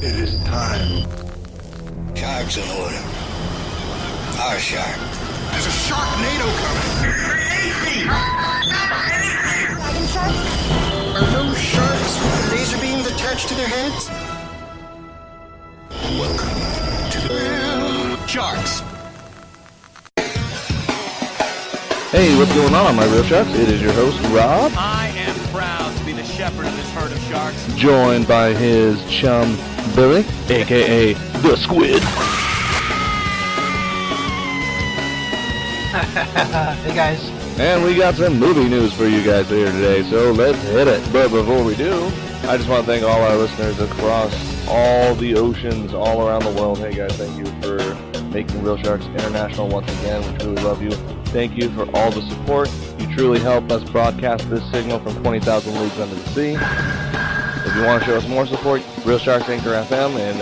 It is time. Shark's in order. Our shark. There's a Sharknado coming. Dragon sharks? Are those sharks with laser beams attached to their heads? Welcome to the Sharks. Hey, what's going on, my real sharks? It is your host, Rob. I am proud to be the shepherd of this herd of sharks. Joined by his chum, Billy, a.k.a. The Squid. Hey, guys. And we got some movie news for you guys here today, so let's hit it. But before we do, I just want to thank all our listeners across all the oceans, all around the world. Hey, guys, thank you for making Real Sharks International once again. We truly love you. Thank you for all the support. You truly help us broadcast this signal from 20,000 leagues under the sea. If you want to show us more support, Real Sharks Anchor FM and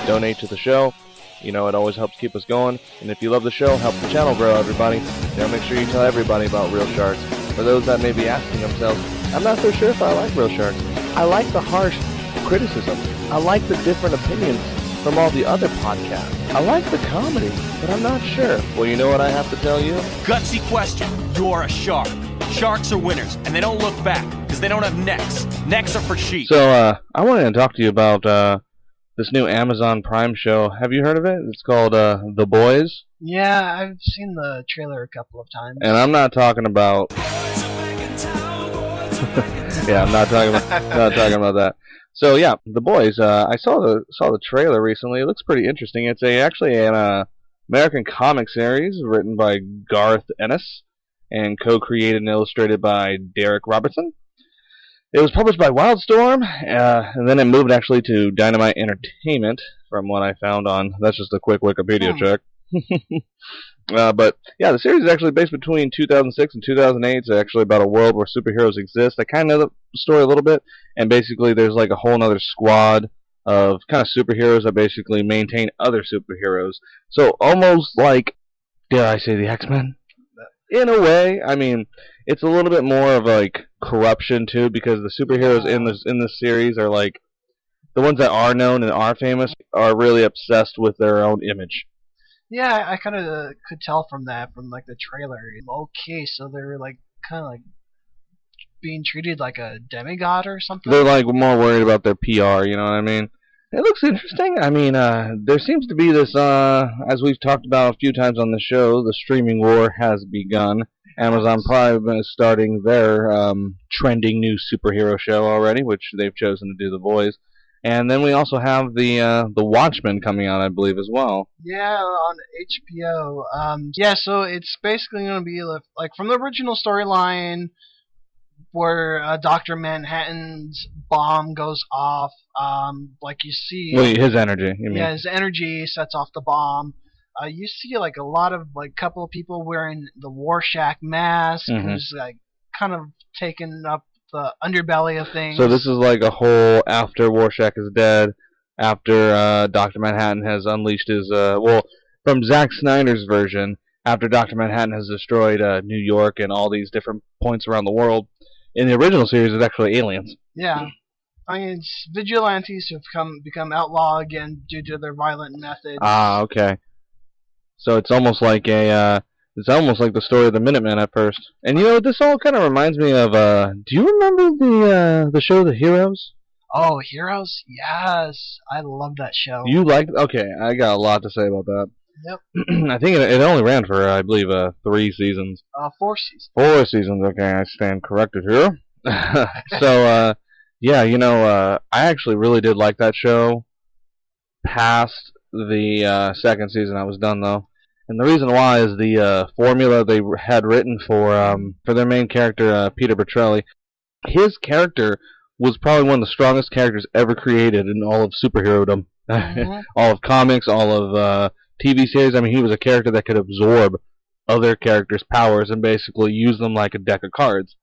donate to the show. You know, it always helps keep us going. And if you love the show, help the channel grow, everybody. Now make sure you tell everybody about Real Sharks. For those that may be asking themselves, I'm not so sure if I like Real Sharks. I like the harsh criticism. I like the different opinions from all the other podcasts. I like the comedy, but I'm not sure. Well, you know what I have to tell you? Gutsy question. You're a shark. Sharks are winners, and they don't look back, because they don't have necks. Necks are for sheep. So, I wanted to talk to you about this new Amazon Prime show. Have you heard of it? It's called The Boys. Yeah, I've seen the trailer a couple of times. And I'm not talking about... yeah, I'm not talking about that. So yeah, The Boys. I saw the trailer recently. It looks pretty interesting. It's actually an American comic series written by Garth Ennis and co-created and illustrated by Derek Robertson. It was published by Wildstorm, and then it moved actually to Dynamite Entertainment, from what I found on. That's just a quick Wikipedia check. But yeah, the series is actually based between 2006 and 2008. It's actually about a world where superheroes exist. I kind of know the story a little bit, and basically there's like a whole other squad of kind of superheroes that basically maintain other superheroes. So almost like, dare I say, the X-Men? In a way. I mean, it's a little bit more of like corruption too, because the superheroes in this series are like the ones that are known and are famous are really obsessed with their own image. Yeah, I kind of could tell from that, from like the trailer. Okay, so they're like kind of like being treated like a demigod or something. They're like more worried about their PR, you know what I mean? It looks interesting. I mean, there seems to be this, as we've talked about a few times on the show, the streaming war has begun. Amazon Prime is starting their trending new superhero show already, which they've chosen to do The Boys. And then we also have the Watchmen coming out, I believe, as well. Yeah, on HBO. Yeah, so it's basically going to be like from the original storyline where Dr. Manhattan's bomb goes off. Like you see... Wait, his energy, you mean? Yeah, his energy sets off the bomb. You see like a lot of like couple of people wearing the Rorschach mask, who's like kind of taking up the underbelly of things. So this is like a whole after Rorschach is dead, after Dr. Manhattan has unleashed his, from Zack Snyder's version, after Dr. Manhattan has destroyed New York and all these different points around the world. In the original series, it's actually aliens. Yeah. I mean, it's vigilantes who've become outlaw again due to their violent methods. Ah, okay. So it's almost like the story of the Minutemen at first. And you know, this all kind of reminds me of, do you remember the show The Heroes? Oh, Heroes? Yes. I love that show. You liked? Okay, I got a lot to say about that. Yep. I think it only ran for, I believe, 3 seasons. 4 seasons. 4 seasons, okay, I stand corrected here. So, yeah, you know, I actually really did like that show. Past the second season, I was done, though. And the reason why is the formula they had written for their main character, Peter Petrelli. His character was probably one of the strongest characters ever created in all of superherodom. All of comics, all of TV series. I mean, he was a character that could absorb other characters' powers and basically use them like a deck of cards.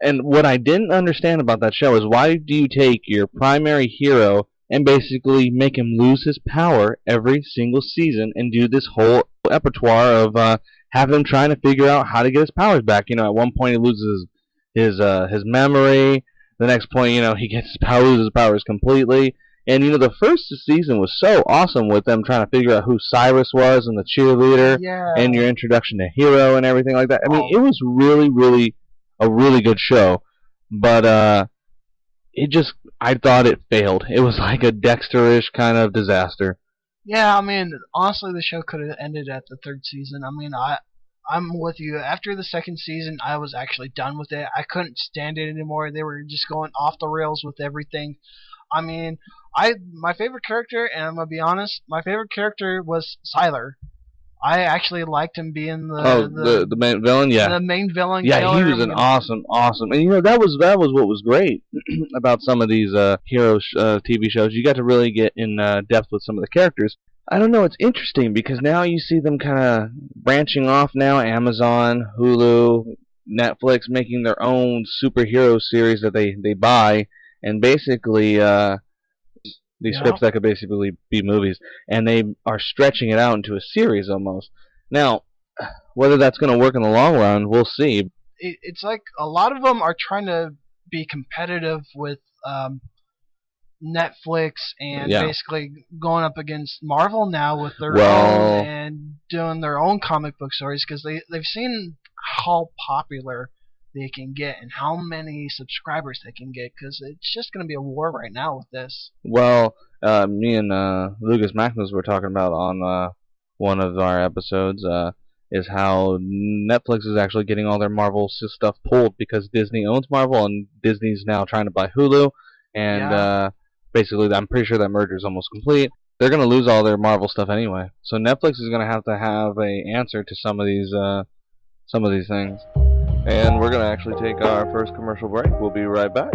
And what I didn't understand about that show is, why do you take your primary hero and basically make him lose his power every single season and do this whole repertoire of having him trying to figure out how to get his powers back? You know, at one point he loses his memory. The next point, you know, he loses his powers completely. And the first season was so awesome with them trying to figure out who Cyrus was and the cheerleader, and your introduction to Hero and everything like that. I mean, it was really, really a really good show, but I thought it failed. It was like a Dexter-ish kind of disaster. Yeah, I mean, honestly, the show could have ended at the third season. I mean, I'm with you. After the second season, I was actually done with it. I couldn't stand it anymore. They were just going off the rails with everything. I mean, my favorite character, and I'm gonna be honest, my favorite character was Siler. I actually liked him being the main villain. Yeah, the main villain. Yeah, he was an awesome, and that was what was great about some of these hero TV shows. You got to really get in depth with some of the characters. I don't know. It's interesting because now you see them kind of branching off. Now Amazon, Hulu, Netflix making their own superhero series that they buy, and basically these scripts that could basically be movies, and they are stretching it out into a series almost. Now, whether that's going to work in the long run, we'll see. It's like a lot of them are trying to be competitive with Netflix and basically going up against Marvel now with their own and doing their own comic book stories because they've seen how popular they can get and how many subscribers they can get because it's just going to be a war right now with this. Well, me and Lucas Maximus were talking about on one of our episodes is how Netflix is actually getting all their Marvel stuff pulled because Disney owns Marvel and Disney's now trying to buy Hulu, and basically I'm pretty sure that merger is almost complete. They're going to lose all their Marvel stuff anyway, so Netflix is going to have a answer to some of these things. And we're going to actually take our first commercial break. We'll be right back.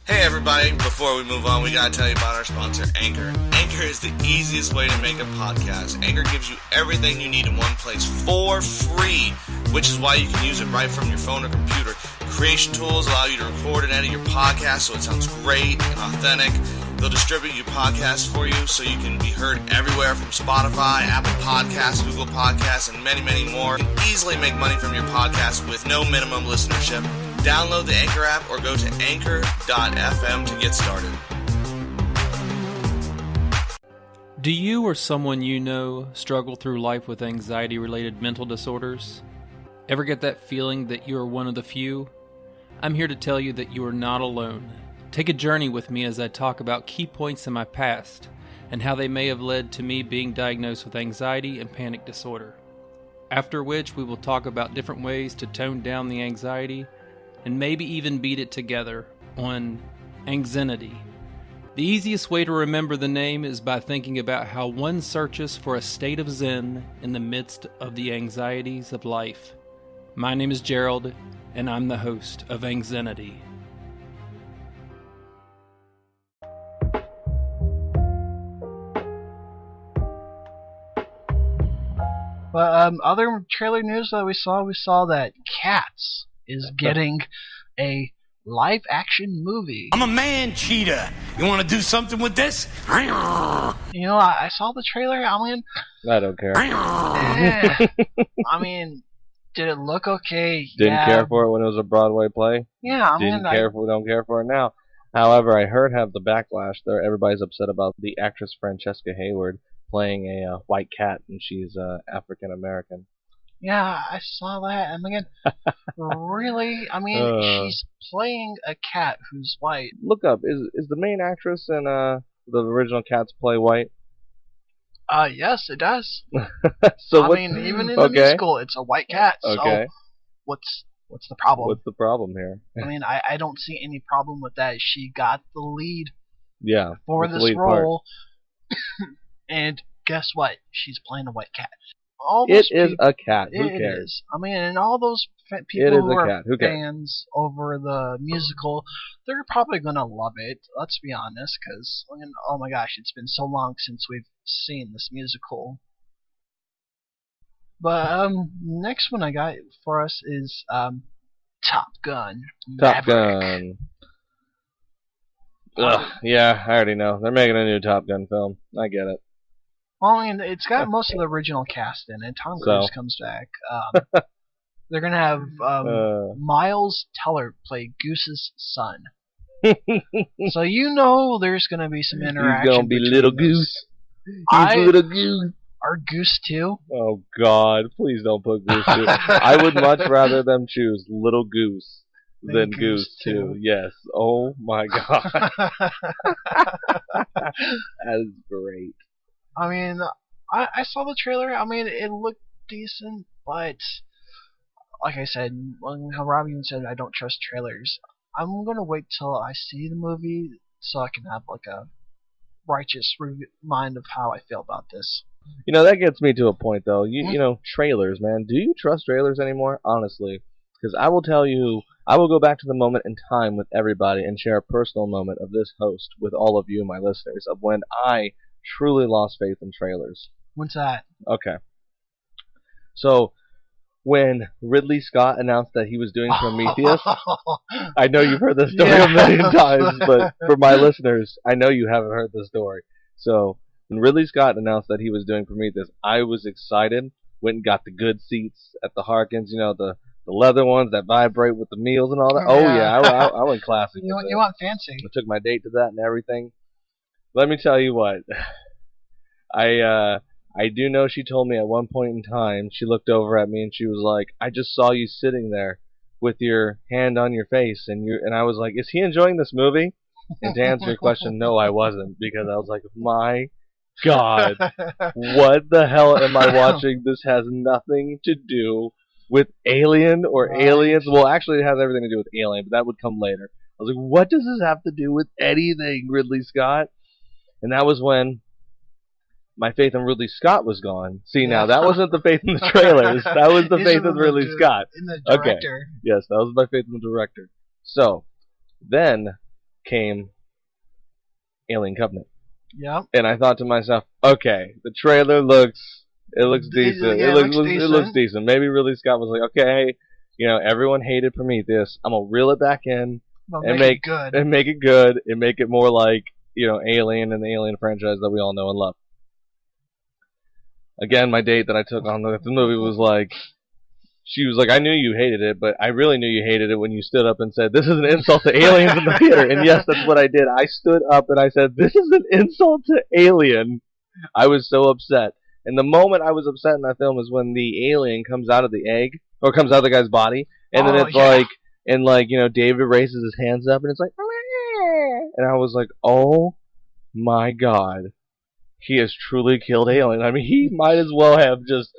Hey everybody, before we move on, we gotta tell you about our sponsor, Anchor. Anchor is the easiest way to make a podcast. Anchor gives you everything you need in one place for free, which is why you can use it right from your phone or computer. Creation tools allow you to record and edit your podcast so it sounds great and authentic. They'll distribute your podcast for you so you can be heard everywhere from Spotify, Apple Podcasts, Google Podcasts, and many, many more. You can easily make money from your podcast with no minimum listenership. Download the Anchor app or go to anchor.fm to get started. Do you or someone you know struggle through life with anxiety-related mental disorders? Ever get that feeling that you are one of the few? I'm here to tell you that you are not alone. Take a journey with me as I talk about key points in my past and how they may have led to me being diagnosed with anxiety and panic disorder. After which, we will talk about different ways to tone down the anxiety and maybe even beat it together on anxiety. The easiest way to remember the name is by thinking about how one searches for a state of zen in the midst of the anxieties of life. My name is Gerald, and I'm the host of Anxiety. But other trailer news that we saw that Cats is getting a live-action movie. I'm a man cheater. You want to do something with this? You know, I saw the trailer. I mean, I don't care. I mean, did it look okay? Didn't care for it when it was a Broadway play. Yeah, don't care for it now. However, I heard have the backlash there. Everybody's upset about the actress Francesca Hayward playing a white cat, and she's African American. Yeah, I saw that. And again, really? I mean, she's playing a cat who's white. Look up. Is the main actress in the original Cats play white? Yes, it does. So I mean, even in the musical, it's a white cat. So okay. What's the problem? What's the problem here? I mean, I don't see any problem with that. She got the lead. Yeah. For this role. And guess what? She's playing a white cat. It is a cat. Who cares? It is. I mean, and all those people who are fans over the musical, they're probably going to love it. Let's be honest, because, oh my gosh, it's been so long since we've seen this musical. But next one I got for us is Top Gun. Top Gun. Ugh, yeah, I already know. They're making a new Top Gun film. I get it. Well, I mean, it's got most of the original cast in it. Tom Cruise comes back. They're gonna have Miles Teller play Goose's son. So there's gonna be some interaction. He's gonna be little Goose. He's little Goose. Or Goose 2. Oh God! Please don't put Goose 2. I would much rather them choose Little Goose than Goose 2. Yes. Oh my God. That is great. I mean, I saw the trailer. I mean, it looked decent, but like I said, how Rob even said, I don't trust trailers. I'm gonna wait till I see the movie so I can have like a righteous mind of how I feel about this. That gets me to a point though. You know, trailers, man. Do you trust trailers anymore? Honestly, because I will tell you, I will go back to the moment in time with everybody and share a personal moment of this host with all of you, my listeners, of when I truly lost faith in trailers. What's that? Okay. So, when Ridley Scott announced that he was doing Prometheus, I know you've heard this story a million times, but for my listeners, I know you haven't heard the story. So, when Ridley Scott announced that he was doing Prometheus, I was excited, went and got the good seats at the Harkins, the leather ones that vibrate with the meals and all that. Oh, yeah, I went classic. You want fancy. I took my date to that and everything. Let me tell you what. I do know she told me at one point in time, she looked over at me and she was like, I just saw you sitting there with your hand on your face. And I was like, is he enjoying this movie? And to answer your question, no, I wasn't. Because I was like, my God, what the hell am I watching? This has nothing to do with Alien or aliens. Well, actually, it has everything to do with Alien, but that would come later. I was like, what does this have to do with anything, Ridley Scott? And that was when my faith in Ridley Scott was gone. See, now, that wasn't the faith in the trailers. That was the faith in Ridley Scott. In the director. Okay. Yes, that was my faith in the director. So, then came Alien Covenant. Yep. And I thought to myself, okay, the trailer looks decent. Yeah, It looks decent. Maybe Ridley Scott was like, okay, everyone hated Prometheus. I'm gonna reel it back in and make it good and make it more like Alien and the Alien franchise that we all know and love. Again, my date that I took on the movie was like, she was like, I knew you hated it, but I really knew you hated it when you stood up and said, this is an insult to aliens in the theater. And yes, that's what I did. I stood up and I said, this is an insult to Alien. I was so upset. And the moment I was upset in that film is when the alien comes out of the egg, or comes out of the guy's body, and then it's David raises his hands up and it's like, and I was like, oh my God. He has truly killed Alien. I mean, he might as well have just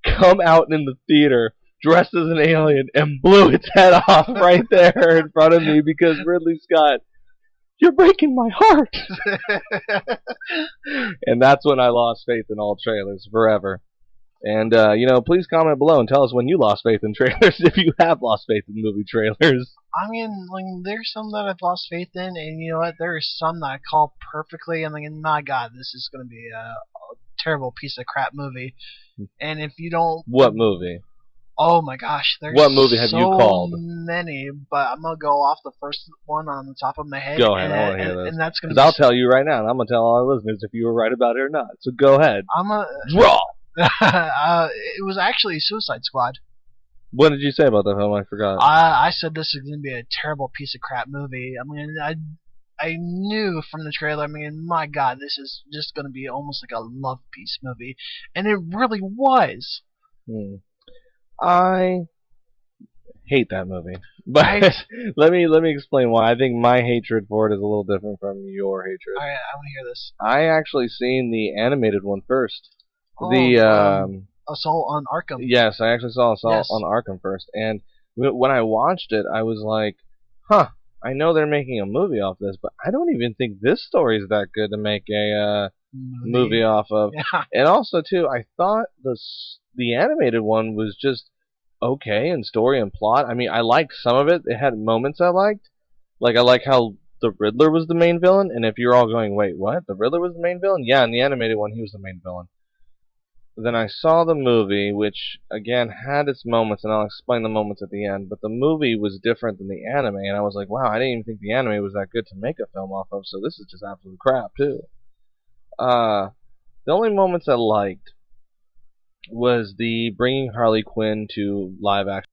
come out in the theater dressed as an alien and blew its head off right there in front of me because Ridley Scott, you're breaking my heart. And that's when I lost faith in all trailers forever. And, please comment below and tell us when you lost faith in trailers, if you have lost faith in movie trailers. I mean, there's some that I've lost faith in, and you know what? There's some that I call perfectly. I'm thinking, my God, this is going to be a terrible piece of crap movie. And if you don't... What movie? Oh my gosh, there's what movie have you called? So many, but I'm going to go off the first one on the top of my head. Go ahead, I want to hear this. And that's gonna I'll tell you right now, and I'm going to tell all our listeners if you were right about it or not. So go ahead. Draw! It was actually Suicide Squad. What did you say about that film? I forgot. I said this is going to be a terrible piece of crap movie. I mean, I knew from the trailer, I mean, my God, this is just going to be almost like a love piece movie. And it really was. I hate that movie. But let me explain why. I think my hatred for it is a little different from your hatred. Alright, I want to hear this. I actually seen the animated one first. Assault on Arkham. Yes, I actually saw Assault on Arkham first. And when I watched it, I was like, I know they're making a movie off this, but I don't even think this story is that good to make a movie off of. Yeah. And also, too, I thought the animated one was just okay in story and plot. I mean, I liked some of it. It had moments I liked. Like, I like how the Riddler was the main villain. And if you're all going, wait, what? The Riddler was the main villain? Yeah, in the animated one, he was the main villain. Then I saw the movie, which, again, had its moments, and I'll explain the moments at the end, but the movie was different than the anime, and I was like, wow, I didn't even think the anime was that good to make a film off of, so this is just absolute crap, too. The only moments I liked was the bringing Harley Quinn to live action.